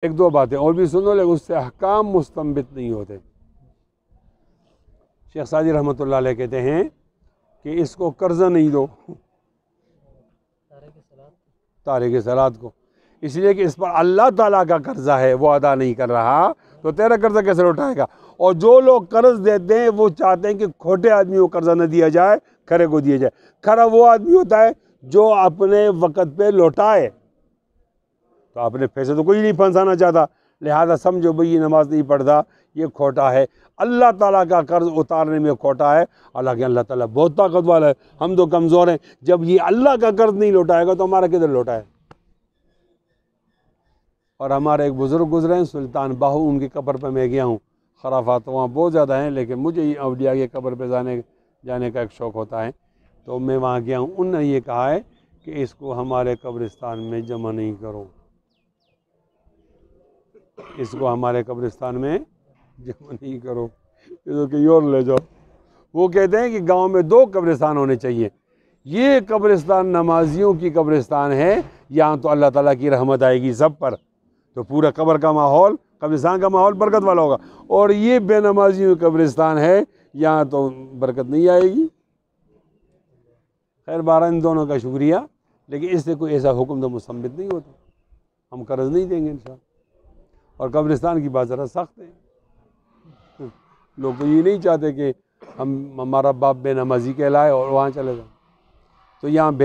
एक दो बातें और भी सुनो, लेकिन उससे अहकाम मुस्तंबित नहीं होते। शेख सादी रहमतुल्लाह अलैह कहते हैं कि इसको कर्जा नहीं दो तारिक सलात को, इसलिए कि इस पर अल्लाह ताला का कर्जा है, वो अदा नहीं कर रहा, तो तेरा कर्जा कैसे लौटाएगा। और जो लोग कर्ज देते हैं वो चाहते हैं कि खोटे आदमी को कर्जा न दिया जाए, खरे को दिया जाए। खरा वो आदमी होता है जो अपने वक़्त पे लौटाए। तो अपने पैसे तो कोई नहीं फंसाना चाहता, लिहाजा समझो भाई ये नमाज नहीं पढ़ता, ये खोटा है। अल्लाह ताला का कर्ज उतारने में खोटा है। हालांकि अल्लाह ताला बहुत ताकत वाला है, हम तो कमज़ोर हैं। जब ये अल्लाह का कर्ज नहीं लौटाएगा तो हमारा किधर लौटाए। और हमारे एक बुज़ुर्ग गुजरे हैं सुल्तान बाहू, उनकी कब्र पर मैं गया हूँ। खराफात वहाँ बहुत ज़्यादा हैं, लेकिन मुझे ये अवलिया की कब्र पर जाने का एक शौक़ होता है, तो मैं वहाँ गया हूँ। उन्होंने ये कहा है कि इसको हमारे कब्रिस्तान में जमा नहीं करो, इसको हमारे कब्रिस्तान में जमा नहीं करो, इसको कहीं और ले जाओ। वो कहते हैं कि गांव में 2 कब्रिस्तान होने चाहिए। ये कब्रिस्तान नमाजियों की कब्रिस्तान है, यहाँ तो अल्लाह ताला की रहमत आएगी सब पर, तो पूरा कब्र का माहौल, कब्रिस्तान का माहौल बरकत वाला होगा। और ये बेनमाजियों की कब्रिस्तान है, यहाँ तो बरकत नहीं आएगी। खैर बारह इन दोनों का शुक्रिया, लेकिन इससे कोई ऐसा हुक्म तो मुसम्मित नहीं होता। हम कर्ज नहीं देंगे इंशाअल्लाह। और कब्रिस्तान की बात ज़रा सख्त है। लोग तो ये नहीं चाहते कि हमारा बाप बेनमाजी कहलाए और वहाँ चले जाए। तो यहाँ